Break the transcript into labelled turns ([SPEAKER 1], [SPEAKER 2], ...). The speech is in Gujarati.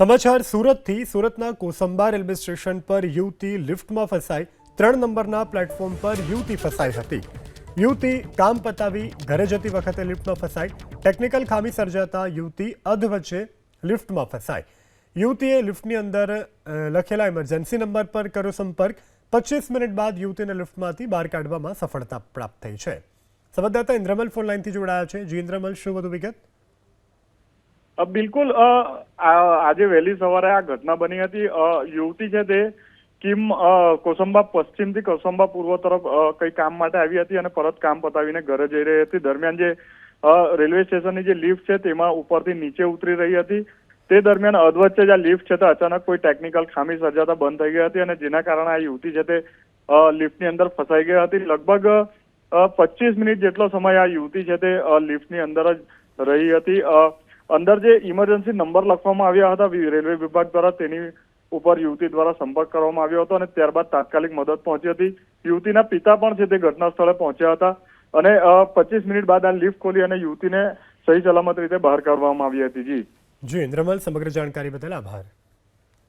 [SPEAKER 1] સમાચાર સુરતથી સુરતના કોસંબા રેલવે સ્ટેશન પર યુવતી લિફ્ટમાં ફસાઈ 3 નંબરના પ્લેટફોર્મ પર યુવતી ફસાઈ હતી। યુવતી કામ પતાવી ઘરે જતી વખતે લિફ્ટમાં ફસાઈ। ટેકનિકલ ખામી સર્જાતા યુવતી અધવચ્ચે લિફ્ટમાં ફસાઈ। યુવતીએ લિફ્ટની અંદર લખેલા ઇમરજન્સી નંબર પર કર્યો સંપર્ક। 25 મિનિટ બાદ યુવતીને લિફ્ટમાંથી બહાર કાઢવામાં સફળતા પ્રાપ્ત થઈ છે। સંવાદદાતા ઇન્દ્રમલ ફોન લાઈનથી જોડાયા છે। જી ઇન્દ્રમલ, શું વધુ વિગત?
[SPEAKER 2] બિલકુલ આજે વહેલી સવારે આ ઘટના બની હતી। યુવતી છે તે કોસંબા પશ્ચિમથી કોસંબા પૂર્વ તરફ કઈ કામ માટે આવી હતી અને પરત કામ પતાવીને ઘરે જઈ રહી હતી। દરમિયાન જે રેલવે સ્ટેશનની જે લિફ્ટ છે તેમાં ઉપરથી નીચે ઉતરી રહી હતી। તે દરમિયાન અધવચ્ચે જ આ લિફ્ટ છે તે અચાનક કોઈ ટેકનિકલ ખામી સર્જાતા બંધ થઈ ગઈ હતી અને જેના કારણે આ યુવતી છે તે લિફ્ટની અંદર ફસાઈ ગઈ હતી। લગભગ 25 મિનિટ જેટલો સમય આ યુવતી છે તે લિફ્ટની અંદર જ રહી હતી। અંદર જે ઇમરજન્સી નંબર લખવામાં આવ્યા હતા રેલવે વિભાગ દ્વારા, તેની ઉપર યુવતી દ્વારા સંપર્ક કરવામાં આવ્યો હતો અને ત્યારબાદ તાત્કાલિક મદદ પહોંચી હતી। યુવતીના પિતા પણ છે તે ઘટના સ્થળે પહોંચ્યા હતા અને 25 મિનિટ બાદ આ લિફ્ટ ખોલી અને યુવતીને સહી સલામત રીતે બહાર કાઢવામાં આવી હતી। જી
[SPEAKER 1] ઇન્દ્રમલ, સમગ્ર જાણકારી બદલ આભાર।